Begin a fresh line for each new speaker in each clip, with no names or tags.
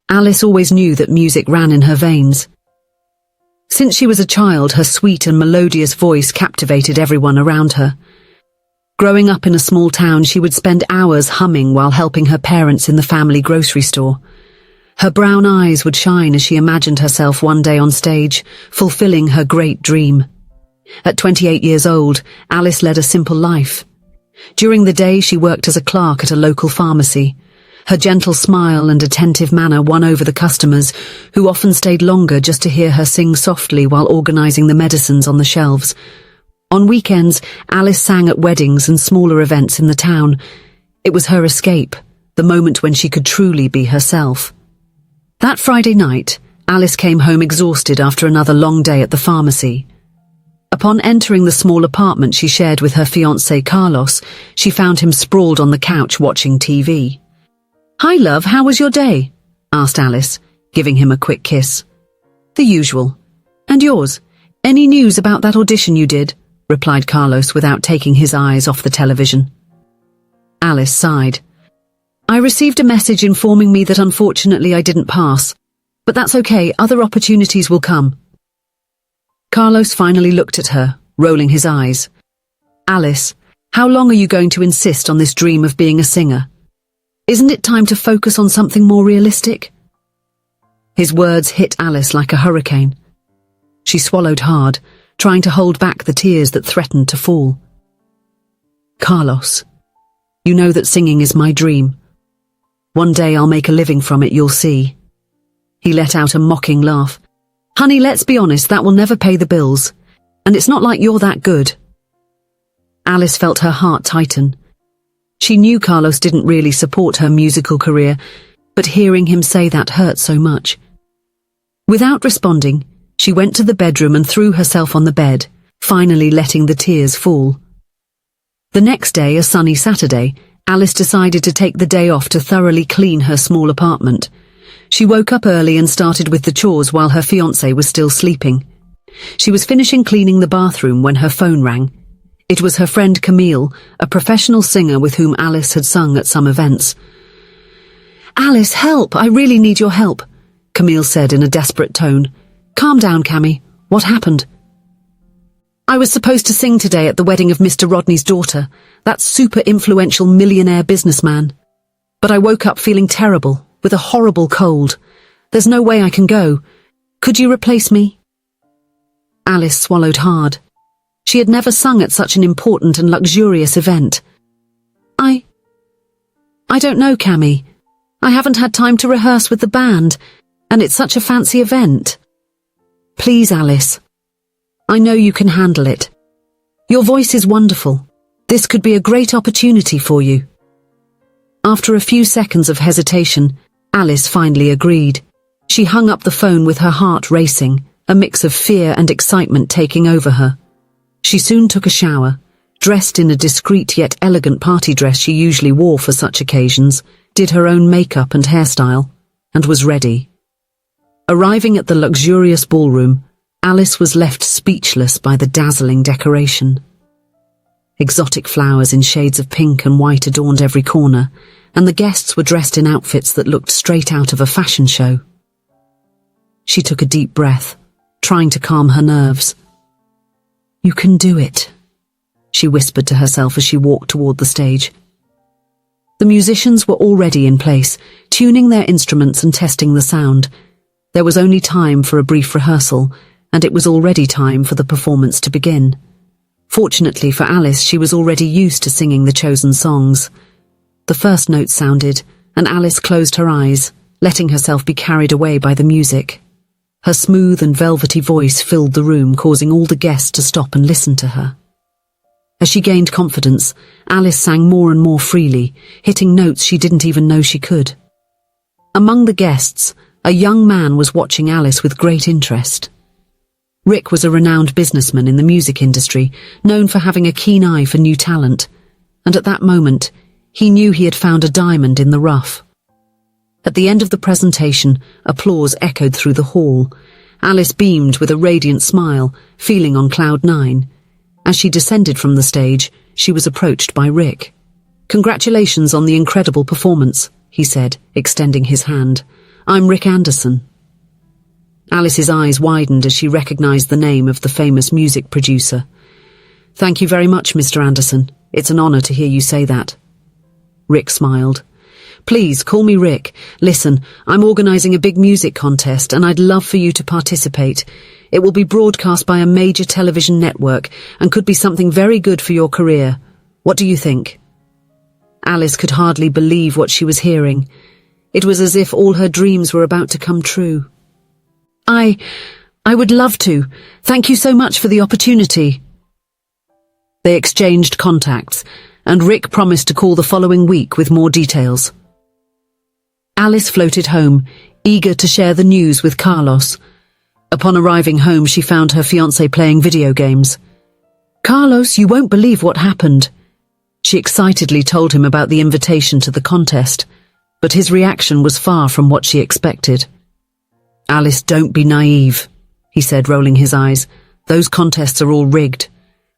Alice always knew that music ran in her veins. Since she was a child, her sweet and melodious voice captivated everyone around her. Growing up in a small town, she would spend hours humming while helping her parents in the family grocery store. Her brown eyes would shine as she imagined herself one day on stage, fulfilling her great dream. At 28 years old, Alice led a simple life. During the day, she worked as a clerk at a local pharmacy. Her gentle smile and attentive manner won over the customers, who often stayed longer just to hear her sing softly while organizing the medicines on the shelves. On weekends, Alice sang at weddings and smaller events in the town. It was her escape, the moment when she could truly be herself. That Friday night, Alice came home exhausted after another long day at the pharmacy. Upon entering the small apartment she shared with her fiancé Carlos, she found him sprawled on the couch watching TV. "Hi, love, how was your day?" asked Alice, giving him a quick kiss. "The usual. And yours? Any news about that audition you did?" replied Carlos without taking his eyes off the television. Alice sighed. "I received a message informing me that unfortunately I didn't pass. But that's okay, other opportunities will come." Carlos finally looked at her, rolling his eyes. "Alice, how long are you going to insist on this dream of being a singer? Isn't it time to focus on something more realistic?" His words hit Alice like a hurricane. She swallowed hard, trying to hold back the tears that threatened to fall. "Carlos, you know that singing is my dream. One day I'll make a living from it, you'll see." He let out a mocking laugh. "Honey, let's be honest, that will never pay the bills. And it's not like you're that good." Alice felt her heart tighten. She knew Carlos didn't really support her musical career, but hearing him say that hurt so much. Without responding, she went to the bedroom and threw herself on the bed, finally letting the tears fall. The next day, a sunny Saturday, Alice decided to take the day off to thoroughly clean her small apartment. She woke up early and started with the chores while her fiancé was still sleeping. She was finishing cleaning the bathroom when her phone rang. It was her friend Camille, a professional singer with whom Alice had sung at some events. "Alice, help! I really need your help," Camille said in a desperate tone. "Calm down, Cammy. What happened?" "I was supposed to sing today at the wedding of Mr. Rodney's daughter, that super influential millionaire businessman. But I woke up feeling terrible, with a horrible cold. There's no way I can go. Could you replace me?" Alice swallowed hard. She had never sung at such an important and luxurious event. I don't know, Cammy. I haven't had time to rehearse with the band, and it's such a fancy event." "Please, Alice. I know you can handle it. Your voice is wonderful. This could be a great opportunity for you." After a few seconds of hesitation, Alice finally agreed. She hung up the phone with her heart racing, a mix of fear and excitement taking over her. She soon took a shower, dressed in a discreet yet elegant party dress she usually wore for such occasions, did her own makeup and hairstyle, and was ready. Arriving at the luxurious ballroom, Alice was left speechless by the dazzling decoration. Exotic flowers in shades of pink and white adorned every corner, and the guests were dressed in outfits that looked straight out of a fashion show. She took a deep breath, trying to calm her nerves. "You can do it," she whispered to herself as she walked toward the stage. The musicians were already in place, tuning their instruments and testing the sound. There was only time for a brief rehearsal, and it was already time for the performance to begin. Fortunately for Alice, she was already used to singing the chosen songs. The first note sounded, and Alice closed her eyes, letting herself be carried away by the music. Her smooth and velvety voice filled the room, causing all the guests to stop and listen to her. As she gained confidence, Alice sang more and more freely, hitting notes she didn't even know she could. Among the guests, a young man was watching Alice with great interest. Rick was a renowned businessman in the music industry, known for having a keen eye for new talent, and at that moment, he knew he had found a diamond in the rough. At the end of the presentation, applause echoed through the hall. Alice beamed with a radiant smile, feeling on cloud nine. As she descended from the stage, she was approached by Rick. "Congratulations on the incredible performance," he said, extending his hand. I'm Rick Anderson." Alice's eyes widened as she recognized the name of the famous music producer. "Thank you very much, Mr. Anderson. It's an honor to hear you say that." Rick smiled. "Please, call me Rick. Listen, I'm organizing a big music contest and I'd love for you to participate. It will be broadcast by a major television network and could be something very good for your career. What do you think?" Alice could hardly believe what she was hearing. It was as if all her dreams were about to come true. I would love to. Thank you so much for the opportunity." They exchanged contacts, and Rick promised to call the following week with more details. Alice floated home, eager to share the news with Carlos. Upon arriving home, she found her fiancé playing video games. "Carlos, you won't believe what happened." She excitedly told him about the invitation to the contest, but his reaction was far from what she expected. "Alice, don't be naive," he said, rolling his eyes. "Those contests are all rigged.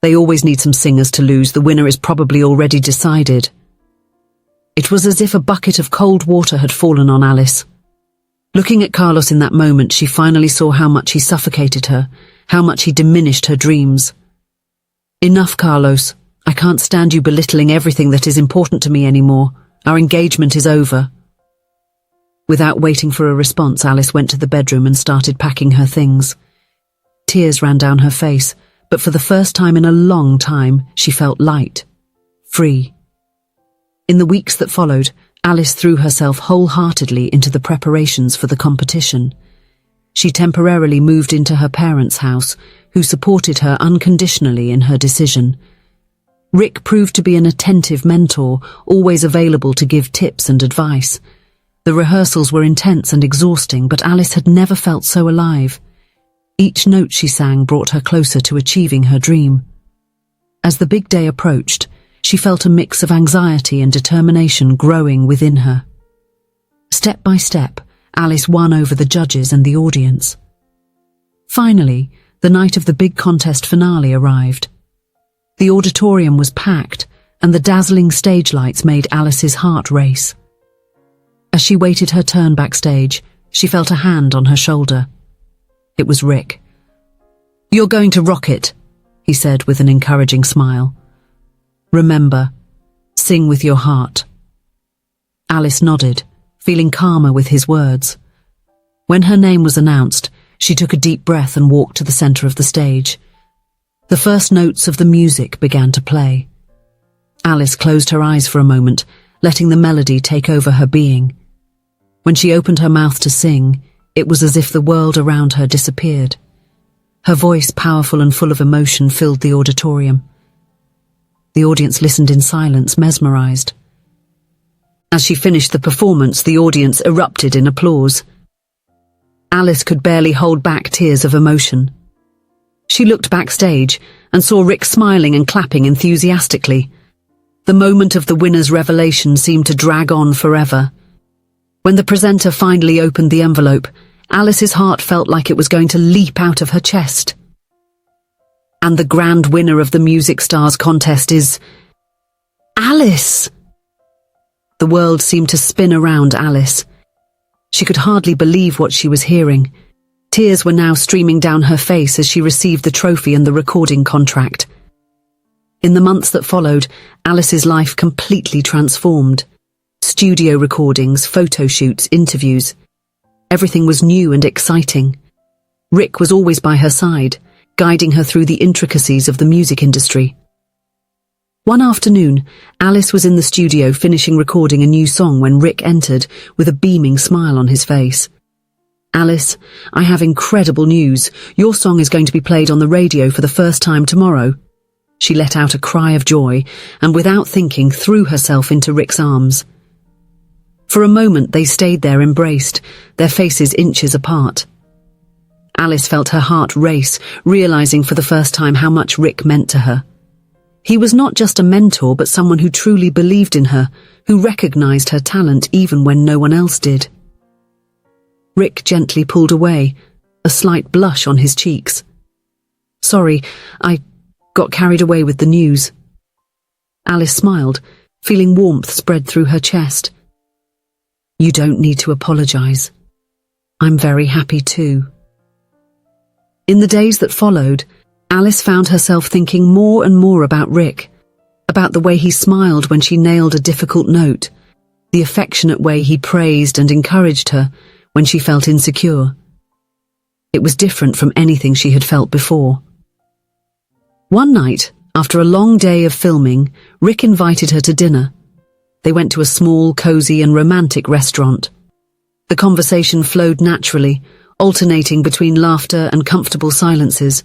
They always need some singers to lose. The winner is probably already decided." It was as if a bucket of cold water had fallen on Alice. Looking at Carlos in that moment, she finally saw how much he suffocated her, how much he diminished her dreams. "Enough, Carlos. I can't stand you belittling everything that is important to me anymore. Our engagement is over." Without waiting for a response, Alice went to the bedroom and started packing her things. Tears ran down her face, but for the first time in a long time, she felt light, free. In the weeks that followed, Alice threw herself wholeheartedly into the preparations for the competition. She temporarily moved into her parents' house, who supported her unconditionally in her decision. Rick proved to be an attentive mentor, always available to give tips and advice. The rehearsals were intense and exhausting, but Alice had never felt so alive. Each note she sang brought her closer to achieving her dream. As the big day approached, she felt a mix of anxiety and determination growing within her. Step by step, Alice won over the judges and the audience. Finally, the night of the big contest finale arrived. The auditorium was packed, and the dazzling stage lights made Alice's heart race. As she waited her turn backstage, she felt a hand on her shoulder. It was Rick. "You're going to rock it," he said with an encouraging smile. "Remember, sing with your heart." Alice nodded, feeling calmer with his words. When her name was announced, she took a deep breath and walked to the center of the stage. The first notes of the music began to play. Alice closed her eyes for a moment, letting the melody take over her being. When she opened her mouth to sing, it was as if the world around her disappeared. Her voice, powerful and full of emotion, filled the auditorium. The audience listened in silence, mesmerized. As she finished the performance, the audience erupted in applause. Alice could barely hold back tears of emotion. She looked backstage and saw Rick smiling and clapping enthusiastically. The moment of the winner's revelation seemed to drag on forever. When the presenter finally opened the envelope, Alice's heart felt like it was going to leap out of her chest. And the grand winner of the Music Stars contest is Alice! The world seemed to spin around Alice. She could hardly believe what she was hearing. Tears were now streaming down her face as she received the trophy and the recording contract. In the months that followed, Alice's life completely transformed. Studio recordings, photo shoots, interviews. Everything was new and exciting. Rick was always by her side, guiding her through the intricacies of the music industry. One afternoon, Alice was in the studio finishing recording a new song when Rick entered with a beaming smile on his face. "Alice, I have incredible news. Your song is going to be played on the radio for the first time tomorrow." She let out a cry of joy and, without thinking, threw herself into Rick's arms. For a moment they stayed there embraced, their faces inches apart. Alice felt her heart race, realizing for the first time how much Rick meant to her. He was not just a mentor, but someone who truly believed in her, who recognized her talent even when no one else did. Rick gently pulled away, a slight blush on his cheeks. "Sorry, I got carried away with the news." Alice smiled, feeling warmth spread through her chest. "You don't need to apologize. I'm very happy too. In the days that followed, Alice found herself thinking more and more about Rick, about the way he smiled when she nailed a difficult note, the affectionate way he praised and encouraged her when she felt insecure. It was different from anything she had felt before. One night, after a long day of filming, Rick invited her to dinner. They went to a small, cozy and romantic restaurant. The conversation flowed naturally, alternating between laughter and comfortable silences.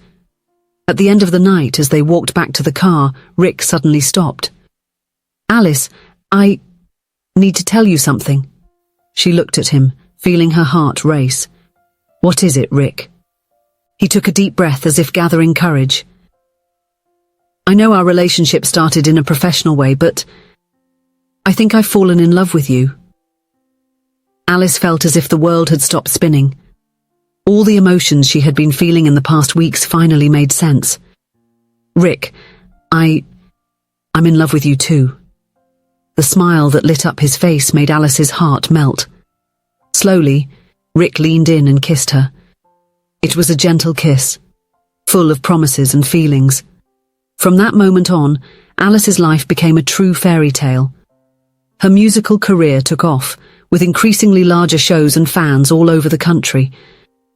At the end of the night, as they walked back to the car, Rick suddenly stopped. "Alice, I need to tell you something." She looked at him, feeling her heart race. "What is it, Rick?" He took a deep breath as if gathering courage. "I know our relationship started in a professional way, but I think I've fallen in love with you." Alice felt as if the world had stopped spinning. All the emotions she had been feeling in the past weeks finally made sense. "Rick, I'm in love with you too." The smile that lit up his face made Alice's heart melt. Slowly, Rick leaned in and kissed her. It was a gentle kiss, full of promises and feelings. From that moment on, Alice's life became a true fairy tale. Her musical career took off, with increasingly larger shows and fans all over the country.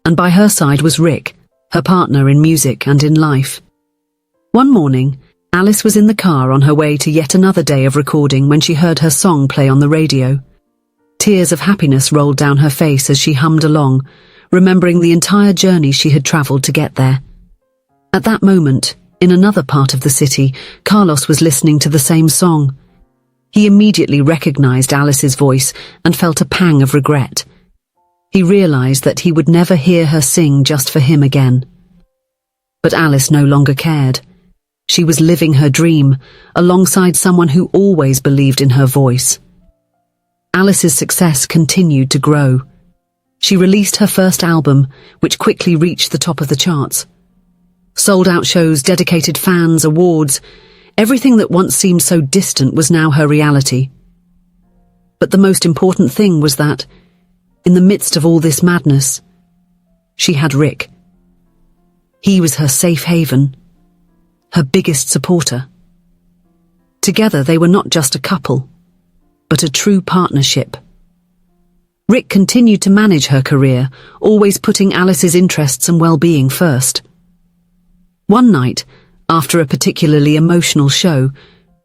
And by her side was Rick, her partner in music and in life. One morning, Alice was in the car on her way to yet another day of recording when she heard her song play on the radio. Tears of happiness rolled down her face as she hummed along, remembering the entire journey she had traveled to get there. At that moment, in another part of the city, Carlos was listening to the same song. He immediately recognized Alice's voice and felt a pang of regret. He realized that he would never hear her sing just for him again. But Alice no longer cared. She was living her dream, alongside someone who always believed in her voice. Alice's success continued to grow. She released her first album, which quickly reached the top of the charts. Sold-out shows, dedicated fans, awards, everything that once seemed so distant was now her reality. But the most important thing was that, in the midst of all this madness, she had Rick. He was her safe haven, her biggest supporter. Together they were not just a couple, but a true partnership. Rick continued to manage her career, always putting Alice's interests and well-being first. One night, after a particularly emotional show,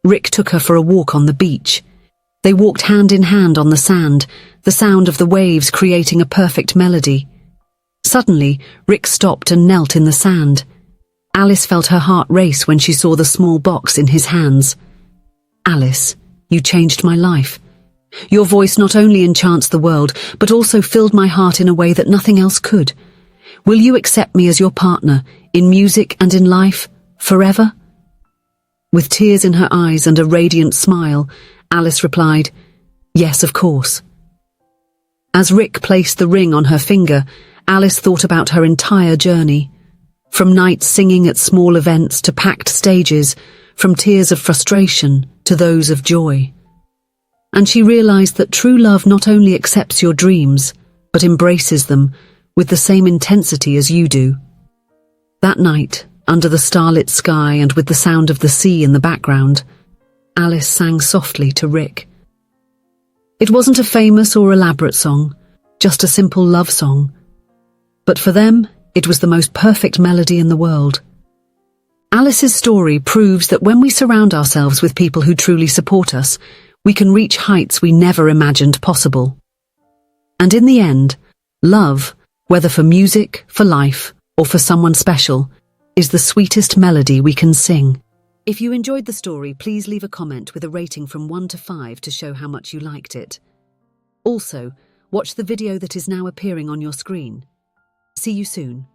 Rick took her for a walk on the beach. They walked hand in hand on the sand, the sound of the waves creating a perfect melody. Suddenly, Rick stopped and knelt in the sand. Alice felt her heart race when she saw the small box in his hands. "Alice, you changed my life. Your voice not only enchants the world, but also filled my heart in a way that nothing else could. Will you accept me as your partner, in music and in life, forever?" With tears in her eyes and a radiant smile, Alice replied, "Yes, of course." As Rick placed the ring on her finger, Alice thought about her entire journey. From nights singing at small events to packed stages, from tears of frustration to those of joy. And she realized that true love not only accepts your dreams, but embraces them with the same intensity as you do. That night, under the starlit sky and with the sound of the sea in the background, Alice sang softly to Rick. It wasn't a famous or elaborate song, just a simple love song. But for them, it was the most perfect melody in the world. Alice's story proves that when we surround ourselves with people who truly support us, we can reach heights we never imagined possible. And in the end, love, whether for music, for life, or for someone special, is the sweetest melody we can sing. If you enjoyed the story, please leave a comment with a rating from 1 to 5 to show how much you liked it. Also, watch the video that is now appearing on your screen. See you soon.